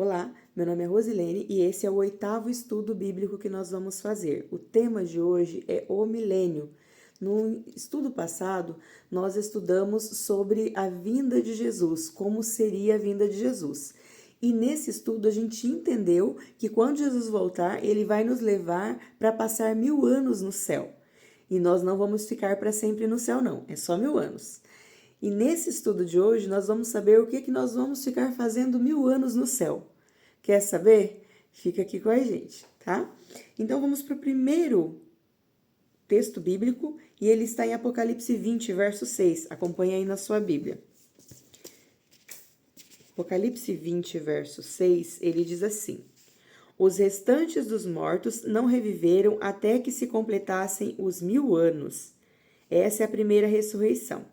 Olá, meu nome é Rosilene e esse é o 8º estudo bíblico que nós vamos fazer. O tema de hoje é o milênio. No estudo passado, nós estudamos sobre a vinda de Jesus, como seria a vinda de Jesus. E nesse estudo a gente entendeu que quando Jesus voltar, ele vai nos levar para passar 1000 anos no céu. E nós não vamos ficar para sempre no céu, não, é só 1000 anos. E nesse estudo de hoje, nós vamos saber o que nós vamos ficar fazendo 1000 anos no céu. Quer saber? Fica aqui com a gente, tá? Então, vamos para o primeiro texto bíblico, e ele está em Apocalipse 20, verso 6. Acompanha aí na sua Bíblia. Apocalipse 20, verso 6, ele diz assim: Os restantes dos mortos não reviveram até que se completassem os 1000 anos. Essa é a primeira ressurreição.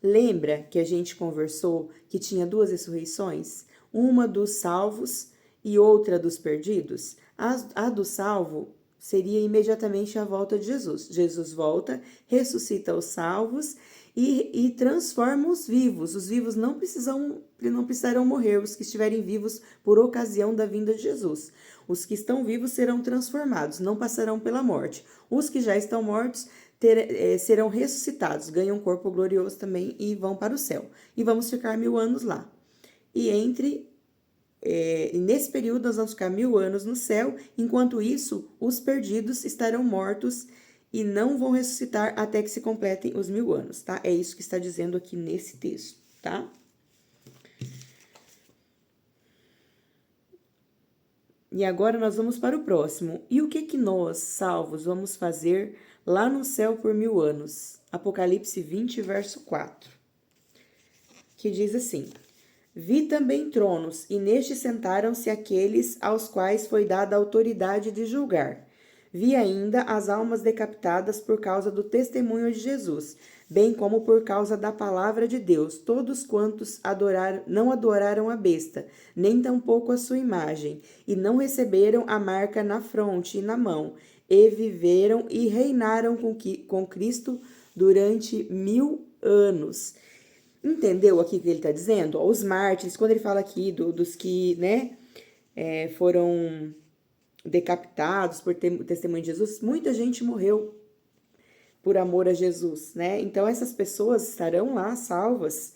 Lembra que a gente conversou que tinha 2 ressurreições? Uma dos salvos e outra dos perdidos? A do salvo seria imediatamente a volta de Jesus. Jesus volta, ressuscita os salvos e transforma os vivos. Os vivos não precisarão morrer, os que estiverem vivos por ocasião da vinda de Jesus. Os que estão vivos serão transformados, não passarão pela morte. Os que já estão mortos serão ressuscitados, ganham um corpo glorioso também e vão para o céu. E vamos ficar 1000 anos lá. E nesse período nós vamos ficar 1000 anos no céu, enquanto isso os perdidos estarão mortos e não vão ressuscitar até que se completem os 1000 anos, tá? É isso que está dizendo aqui nesse texto, tá? E agora nós vamos para o próximo. E o que nós, salvos, vamos fazer lá no céu por 1000 anos? Apocalipse 20, verso 4. Que diz assim: Vi também tronos, e nestes sentaram-se aqueles aos quais foi dada a autoridade de julgar. Vi ainda as almas decapitadas por causa do testemunho de Jesus, bem como por causa da palavra de Deus, todos quantos não adoraram a besta, nem tampouco a sua imagem, e não receberam a marca na fronte e na mão, e viveram e reinaram com Cristo durante 1000 anos. Entendeu aqui o que ele está dizendo? Os mártires, quando ele fala aqui dos que, foram decapitados por testemunho de Jesus, muita gente morreu por amor a Jesus, né? Então, essas pessoas estarão lá salvas.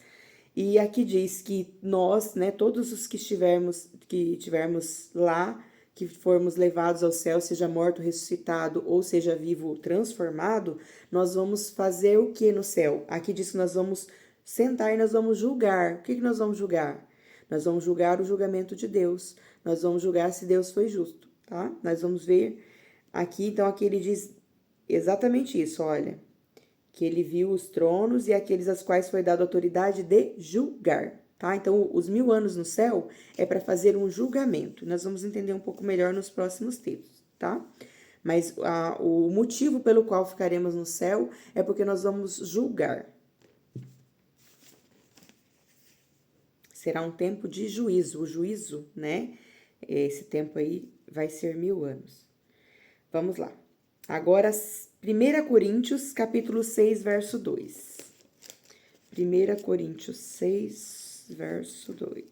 E aqui diz que nós, né, todos os que estivermos lá, que formos levados ao céu, seja morto, ressuscitado, ou seja vivo, transformado, nós vamos fazer o que no céu? Aqui diz que nós vamos sentar e nós vamos julgar. O que nós vamos julgar? Nós vamos julgar o julgamento de Deus. Nós vamos julgar se Deus foi justo, tá? Nós vamos ver aqui, então aqui ele diz exatamente isso, olha. Que ele viu os tronos e aqueles aos quais foi dada autoridade de julgar, tá? Então, os 1000 anos no céu é para fazer um julgamento. Nós vamos entender um pouco melhor nos próximos textos, tá? Mas o motivo pelo qual ficaremos no céu é porque nós vamos julgar. Será um tempo de juízo. O juízo, né? Esse tempo aí vai ser 1000 anos. Vamos lá. Agora, 1 Coríntios, capítulo 6, verso 2. 1 Coríntios 6, verso 2.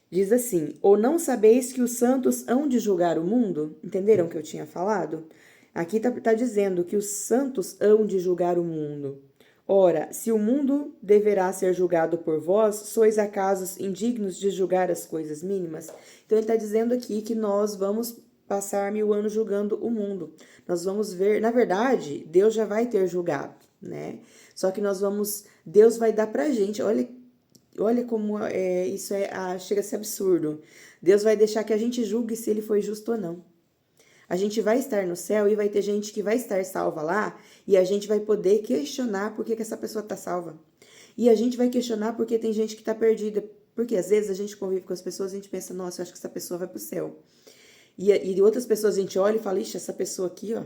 Diz assim: Ou não sabeis que os santos hão de julgar o mundo? Entenderam o que eu tinha falado? Aqui tá dizendo que os santos hão de julgar o mundo. Ora, se o mundo deverá ser julgado por vós, sois acaso indignos de julgar as coisas mínimas? Então, ele está dizendo aqui que nós vamos passar 1000 anos julgando o mundo. Nós vamos ver, na verdade, Deus já vai ter julgado, né? Só que Deus vai dar pra gente, olha como isso chega a ser absurdo. Deus vai deixar que a gente julgue se ele foi justo ou não. A gente vai estar no céu e vai ter gente que vai estar salva lá e a gente vai poder questionar por que essa pessoa está salva. E a gente vai questionar porque tem gente que está perdida. Porque às vezes a gente convive com as pessoas e a gente pensa, nossa, eu acho que essa pessoa vai pro céu. E outras pessoas a gente olha e fala, ixi, essa pessoa aqui, ó,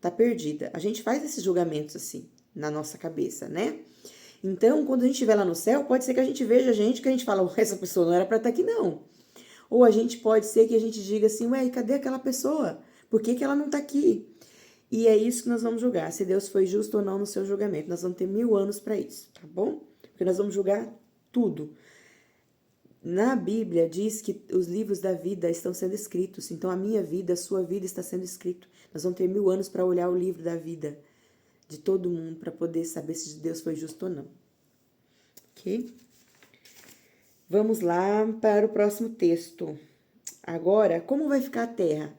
tá perdida. A gente faz esses julgamentos assim, na nossa cabeça, né? Então, quando a gente estiver lá no céu, pode ser que a gente veja gente que a gente fala, essa pessoa não era pra estar aqui, não. Ou a gente pode ser que a gente diga assim, ué, cadê aquela pessoa? Por que ela não tá aqui? E é isso que nós vamos julgar, se Deus foi justo ou não no seu julgamento. Nós vamos ter 1000 anos para isso, tá bom? Porque porque nós vamos julgar tudo. Na Bíblia diz que os livros da vida estão sendo escritos, então a minha vida, a sua vida está sendo escrito. Nós vamos ter 1000 anos para olhar o livro da vida de todo mundo, para poder saber se Deus foi justo ou não. Ok? Vamos lá para o próximo texto. Agora, como vai ficar a terra?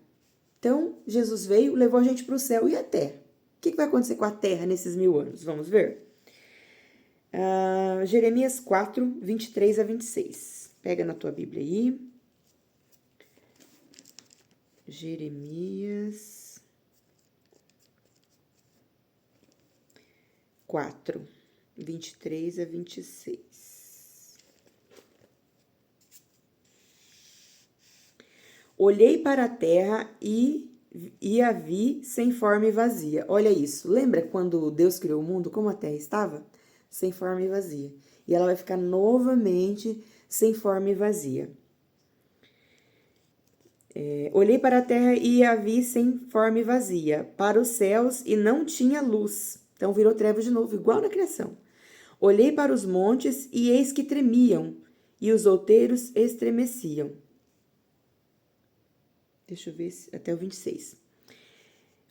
Então, Jesus veio, levou a gente para o céu e a terra. O que vai acontecer com a terra nesses 1000 anos? Vamos ver? Jeremias 4, 23 a 26. Pega na tua Bíblia aí. Jeremias 4, 23 a 26. Olhei para a terra e a vi sem forma e vazia. Olha isso. Lembra quando Deus criou o mundo, como a terra estava? Sem forma e vazia. E ela vai ficar novamente sem forma e vazia. Olhei para a terra e a vi sem forma e vazia, para os céus e não tinha luz. Então virou trevas de novo, igual na criação. Olhei para os montes e eis que tremiam, e os outeiros estremeciam. Deixa eu ver até o 26.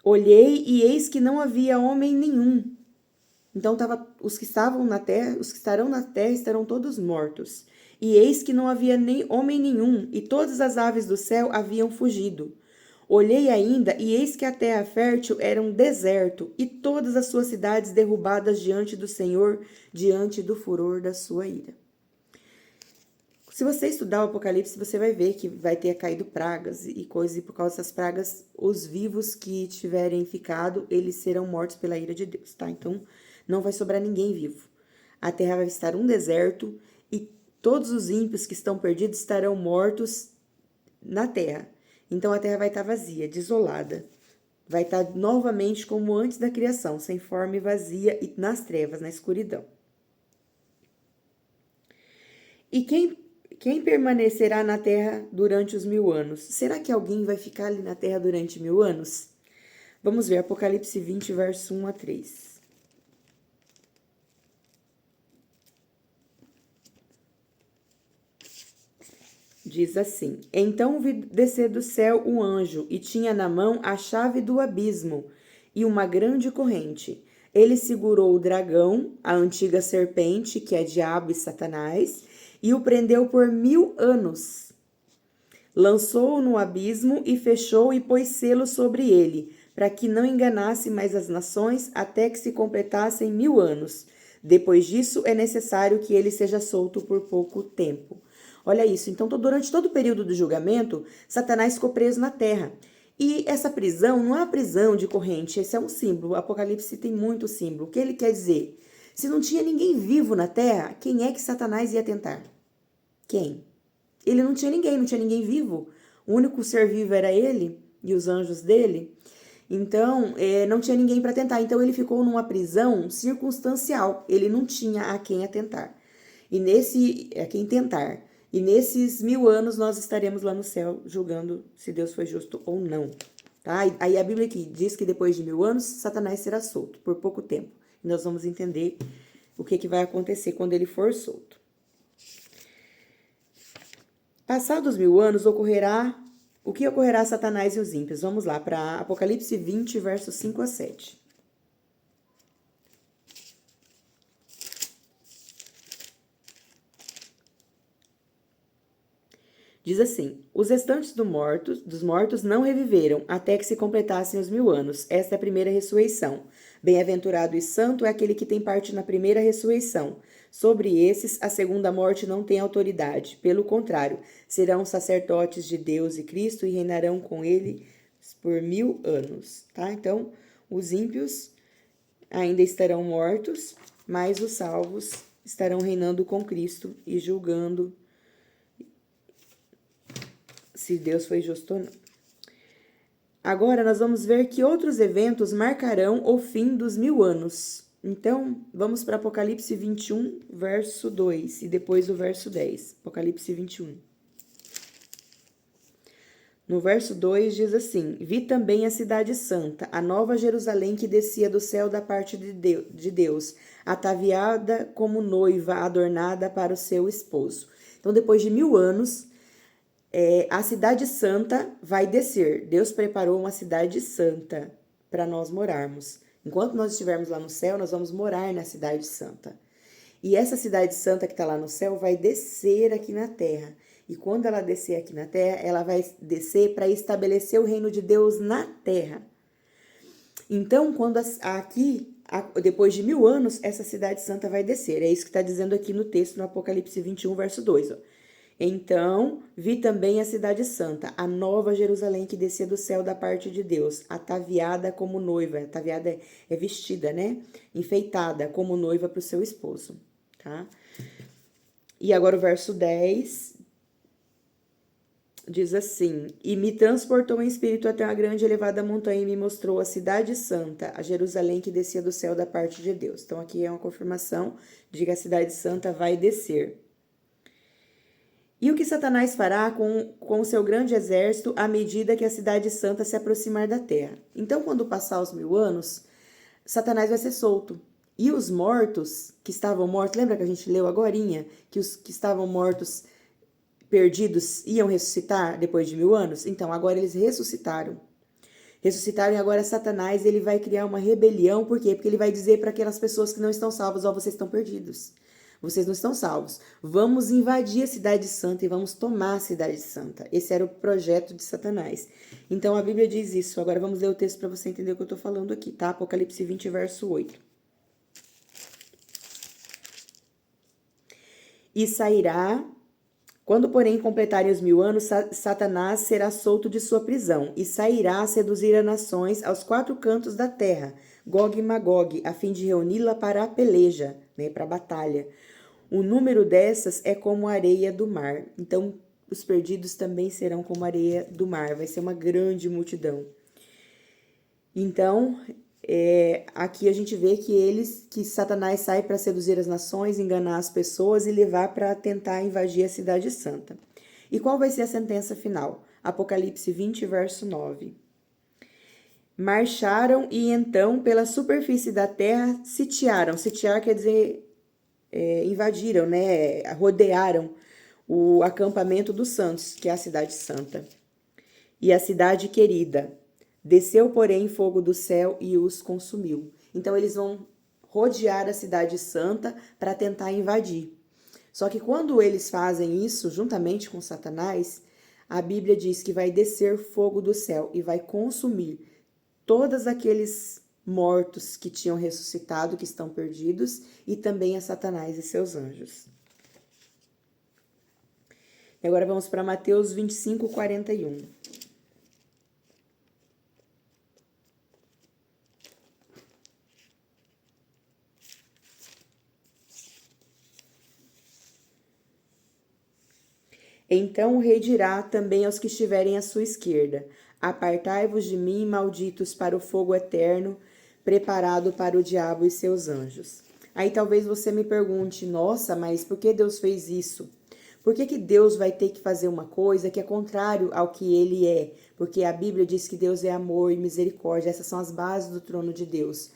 Olhei e eis que não havia homem nenhum. Então os que estavam na terra, os que estarão na terra estarão todos mortos. E eis que não havia nem homem nenhum, e todas as aves do céu haviam fugido. Olhei ainda, e eis que a terra fértil era um deserto, e todas as suas cidades derrubadas diante do Senhor, diante do furor da sua ira. Se você estudar o Apocalipse, você vai ver que vai ter caído pragas e coisas, e por causa dessas pragas, os vivos que tiverem ficado, eles serão mortos pela ira de Deus, tá? Então, não vai sobrar ninguém vivo. A terra vai estar um deserto, e todos os ímpios que estão perdidos estarão mortos na terra. Então, a terra vai estar vazia, desolada. Vai estar novamente como antes da criação, sem forma e vazia, e nas trevas, na escuridão. E quem permanecerá na terra durante os 1000 anos? Será que alguém vai ficar ali na terra durante 1000 anos? Vamos ver Apocalipse 20, verso 1 a 3. Diz assim: Então vi descer do céu um anjo, e tinha na mão a chave do abismo e uma grande corrente. Ele segurou o dragão, a antiga serpente, que é diabo e Satanás, e o prendeu por 1000 anos. Lançou-o no abismo e fechou e pôs selo sobre ele, para que não enganasse mais as nações até que se completassem 1000 anos. Depois disso, é necessário que ele seja solto por pouco tempo. Olha isso, então durante todo o período do julgamento, Satanás ficou preso na terra. E essa prisão não é uma prisão de corrente, esse é um símbolo. O Apocalipse tem muito símbolo. O que ele quer dizer? Se não tinha ninguém vivo na terra, quem é que Satanás ia tentar? Quem? Ele não tinha ninguém vivo. O único ser vivo era ele e os anjos dele. Então, não tinha ninguém para tentar. Então, ele ficou numa prisão circunstancial. Ele não tinha a quem atentar. A quem tentar. E nesses 1000 anos nós estaremos lá no céu julgando se Deus foi justo ou não. Tá? Aí a Bíblia aqui diz que depois de 1000 anos, Satanás será solto por pouco tempo. E nós vamos entender o que vai acontecer quando ele for solto. Passados 1000 anos, o que ocorrerá a Satanás e os ímpios? Vamos lá para Apocalipse 20, versos 5 a 7. Diz assim: Os restantes dos mortos não reviveram até que se completassem os 1000 anos. Esta é a primeira ressurreição. Bem-aventurado e santo é aquele que tem parte na primeira ressurreição. Sobre esses, a segunda morte não tem autoridade. Pelo contrário, serão sacerdotes de Deus e Cristo e reinarão com ele por 1000 anos. Tá? Então, os ímpios ainda estarão mortos, mas os salvos estarão reinando com Cristo e julgando se Deus foi justo ou não. Agora nós vamos ver que outros eventos marcarão o fim dos 1000 anos. Então, vamos para Apocalipse 21, verso 2 e depois o verso 10. Apocalipse 21. No verso 2 diz assim: Vi também a cidade santa, a nova Jerusalém que descia do céu da parte de Deus, ataviada como noiva adornada para o seu esposo. Então, depois de 1000 anos, a cidade santa vai descer. Deus preparou uma cidade santa para nós morarmos. Enquanto nós estivermos lá no céu, nós vamos morar na cidade santa. E essa cidade santa que está lá no céu vai descer aqui na terra. E quando ela descer aqui na terra, ela vai descer para estabelecer o reino de Deus na terra. Então, quando depois de 1000 anos, essa cidade santa vai descer. É isso que está dizendo aqui no texto, no Apocalipse 21, verso 2. Ó. Então, vi também a cidade santa, a nova Jerusalém que descia do céu da parte de Deus, ataviada como noiva. Ataviada é vestida, né? Enfeitada como noiva para o seu esposo, tá? E agora o verso 10 diz assim: E me transportou em espírito até uma grande e elevada montanha e me mostrou a cidade santa, a Jerusalém que descia do céu da parte de Deus. Então, aqui é uma confirmação de que a cidade santa vai descer. E o que Satanás fará com o seu grande exército à medida que a cidade santa se aproximar da terra? Então, quando passar os 1000 anos, Satanás vai ser solto. E os mortos, que estavam mortos, lembra que a gente leu agorinha, que os que estavam mortos, perdidos, iam ressuscitar depois de 1000 anos? Então, agora eles ressuscitaram. Ressuscitaram e agora Satanás ele vai criar uma rebelião. Por quê? Porque ele vai dizer para aquelas pessoas que não estão salvas: ó, vocês estão perdidos. Vocês não estão salvos. Vamos invadir a cidade santa e vamos tomar a cidade santa. Esse era o projeto de Satanás. Então, a Bíblia diz isso. Agora, vamos ler o texto para você entender o que eu estou falando aqui, tá? Apocalipse 20, verso 8. E sairá... Quando, porém, completarem os 1000 anos, Satanás será solto de sua prisão e sairá a seduzir as nações aos 4 cantos da terra, Gog e Magog, a fim de reuni-la para a peleja, né, para a batalha. O número dessas é como a areia do mar. Então, os perdidos também serão como a areia do mar. Vai ser uma grande multidão. Então, aqui a gente vê que Satanás sai para seduzir as nações, enganar as pessoas e levar para tentar invadir a cidade santa. E qual vai ser a sentença final? Apocalipse 20, verso 9. Marcharam e então pela superfície da terra sitiaram. Sitiar quer dizer invadiram, né? Rodearam o acampamento dos santos, que é a cidade santa. E a cidade querida. Desceu, porém, fogo do céu e os consumiu. Então, eles vão rodear a cidade santa para tentar invadir. Só que quando eles fazem isso, juntamente com Satanás, a Bíblia diz que vai descer fogo do céu e vai consumir todos aqueles mortos que tinham ressuscitado, que estão perdidos, e também a Satanás e seus anjos. E agora vamos para Mateus 25, 41. Então o rei dirá também aos que estiverem à sua esquerda: Apartai-vos de mim, malditos, para o fogo eterno, preparado para o diabo e seus anjos. Aí talvez você me pergunte: nossa, mas por que Deus fez isso? Por que Deus vai ter que fazer uma coisa que é contrário ao que ele é? Porque a Bíblia diz que Deus é amor e misericórdia. Essas são as bases do trono de Deus.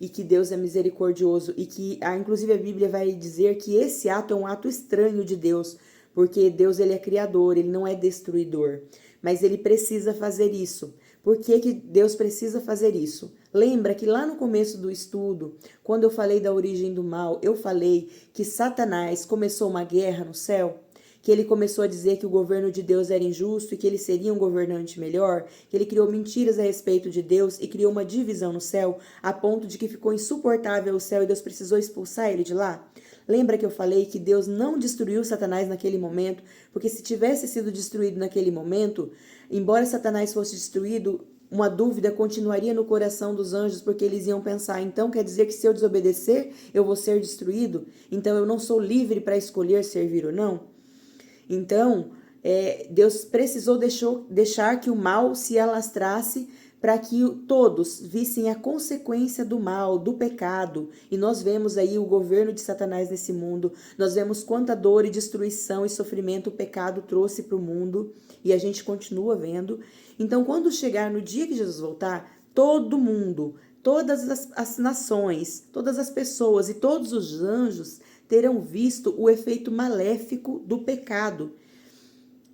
E que Deus é misericordioso. E que, inclusive, a Bíblia vai dizer que esse ato é um ato estranho de Deus. Porque Deus ele é criador, ele não é destruidor. Mas ele precisa fazer isso. Por que Deus precisa fazer isso? Lembra que lá no começo do estudo, quando eu falei da origem do mal, eu falei que Satanás começou uma guerra no céu? Que ele começou a dizer que o governo de Deus era injusto e que ele seria um governante melhor, que ele criou mentiras a respeito de Deus e criou uma divisão no céu, a ponto de que ficou insuportável o céu e Deus precisou expulsar ele de lá? Lembra que eu falei que Deus não destruiu Satanás naquele momento, porque se tivesse sido destruído naquele momento, embora Satanás fosse destruído, uma dúvida continuaria no coração dos anjos, porque eles iam pensar: então quer dizer que se eu desobedecer, eu vou ser destruído? Então eu não sou livre para escolher servir ou não? Então, Deus precisou deixar que o mal se alastrasse para que todos vissem a consequência do mal, do pecado. E nós vemos aí o governo de Satanás nesse mundo, nós vemos quanta dor e destruição e sofrimento o pecado trouxe para o mundo, e a gente continua vendo. Então, quando chegar no dia que Jesus voltar, todo mundo, todas as nações, todas as pessoas e todos os anjos terão visto o efeito maléfico do pecado.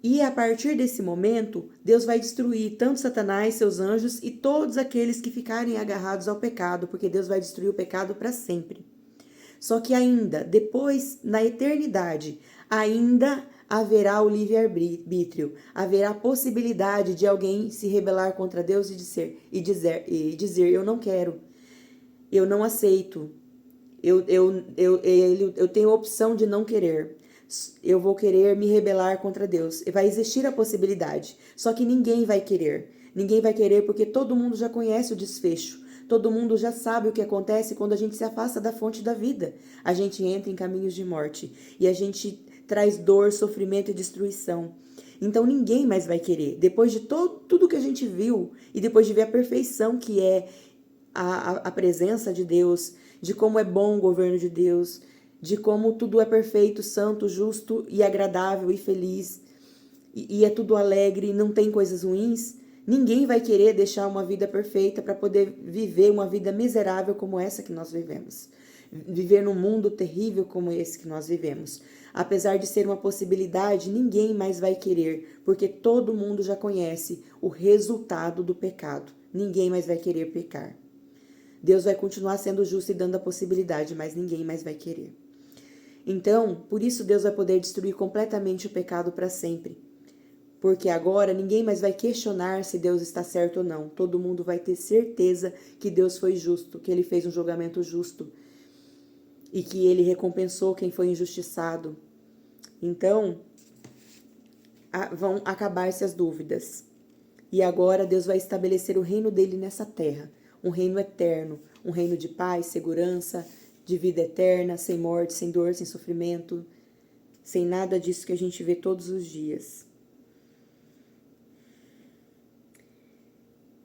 E a partir desse momento, Deus vai destruir tanto Satanás, seus anjos e todos aqueles que ficarem agarrados ao pecado, porque Deus vai destruir o pecado para sempre. Só que ainda, depois, na eternidade, ainda haverá o livre-arbítrio, haverá a possibilidade de alguém se rebelar contra Deus e dizer, eu não quero, eu não aceito, eu tenho a opção de não querer. Eu vou querer me rebelar contra Deus. Vai existir a possibilidade. Só que ninguém vai querer. Ninguém vai querer porque todo mundo já conhece o desfecho. Todo mundo já sabe o que acontece quando a gente se afasta da fonte da vida. A gente entra em caminhos de morte. E a gente traz dor, sofrimento e destruição. Então ninguém mais vai querer. Depois de tudo que a gente viu e depois de ver a perfeição que é a presença de Deus, de como é bom o governo de Deus, de como tudo é perfeito, santo, justo e agradável e feliz, e é tudo alegre, não tem coisas ruins, ninguém vai querer deixar uma vida perfeita para poder viver uma vida miserável como essa que nós vivemos. Viver num mundo terrível como esse que nós vivemos. Apesar de ser uma possibilidade, ninguém mais vai querer, porque todo mundo já conhece o resultado do pecado. Ninguém mais vai querer pecar. Deus vai continuar sendo justo e dando a possibilidade, mas ninguém mais vai querer. Então, por isso Deus vai poder destruir completamente o pecado para sempre. Porque agora ninguém mais vai questionar se Deus está certo ou não. Todo mundo vai ter certeza que Deus foi justo, que Ele fez um julgamento justo e que Ele recompensou quem foi injustiçado. Então, vão acabar-se as dúvidas. E agora Deus vai estabelecer o reino dele nessa terra. Um reino eterno, um reino de paz, segurança, de vida eterna, sem morte, sem dor, sem sofrimento, sem nada disso que a gente vê todos os dias.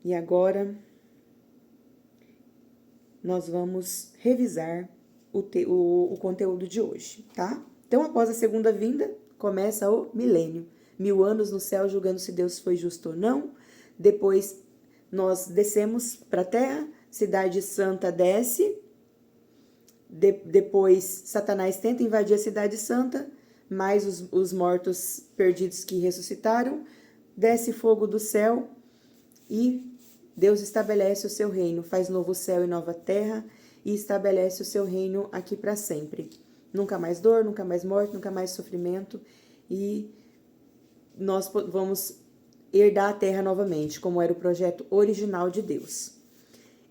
E agora, nós vamos revisar o conteúdo de hoje, tá? Então, após a segunda vinda, começa o milênio. 1000 anos no céu julgando se Deus foi justo ou não. Depois, nós descemos para a terra, cidade santa desce. Depois, Satanás tenta invadir a cidade santa, mais os mortos perdidos que ressuscitaram, desce fogo do céu e Deus estabelece o seu reino, faz novo céu e nova terra e estabelece o seu reino aqui para sempre. Nunca mais dor, nunca mais morte, nunca mais sofrimento e nós vamos herdar a terra novamente, como era o projeto original de Deus.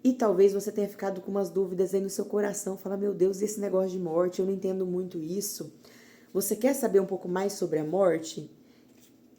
E talvez você tenha ficado com umas dúvidas aí no seu coração, fala, meu Deus, esse negócio de morte, eu não entendo muito isso. Você quer saber um pouco mais sobre a morte?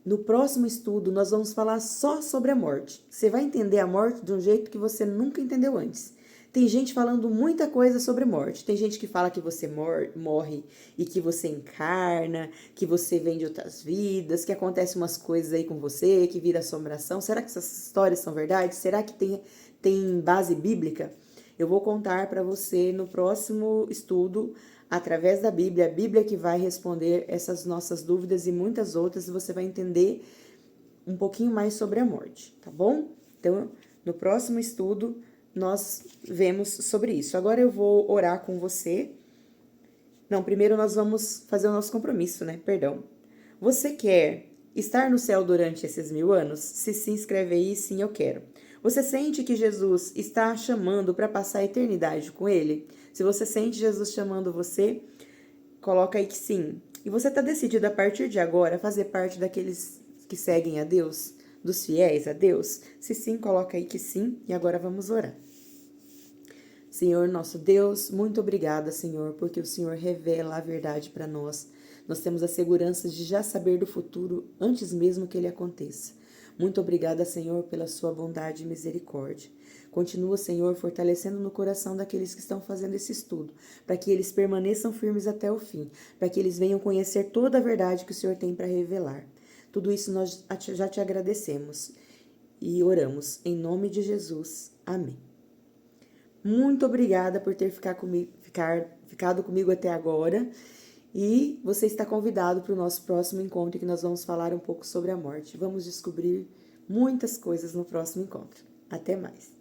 No próximo estudo, nós vamos falar só sobre a morte. Você vai entender a morte de um jeito que você nunca entendeu antes. Tem gente falando muita coisa sobre morte. Tem gente que fala que você morre e que você encarna, que você vem de outras vidas, que acontece umas coisas aí com você, que vira assombração. Será que essas histórias são verdade? Será que tem base bíblica? Eu vou contar para você no próximo estudo, através da Bíblia, a Bíblia que vai responder essas nossas dúvidas e muitas outras, e você vai entender um pouquinho mais sobre a morte, tá bom? Então, no próximo estudo, nós vemos sobre isso. Agora eu vou orar com você. Não, primeiro nós vamos fazer o nosso compromisso, né? Perdão. Você quer estar no céu durante esses 1000 anos? Se inscreve aí, sim, eu quero. Você sente que Jesus está chamando para passar a eternidade com Ele? Se você sente Jesus chamando você, coloca aí que sim. E você está decidido a partir de agora a fazer parte daqueles que seguem a Deus? Dos fiéis a Deus? Se sim, coloca aí que sim. E agora vamos orar. Senhor, nosso Deus, muito obrigada, Senhor, porque o Senhor revela a verdade para nós. Nós temos a segurança de já saber do futuro antes mesmo que ele aconteça. Muito obrigada, Senhor, pela sua bondade e misericórdia. Continua, Senhor, fortalecendo no coração daqueles que estão fazendo esse estudo, para que eles permaneçam firmes até o fim, para que eles venham conhecer toda a verdade que o Senhor tem para revelar. Tudo isso nós já te agradecemos. e oramos em nome de Jesus. Amém. Muito obrigada por ter ficado comigo até agora. E você está convidado para o nosso próximo encontro, que nós vamos falar um pouco sobre a morte. Vamos descobrir muitas coisas no próximo encontro. Até mais!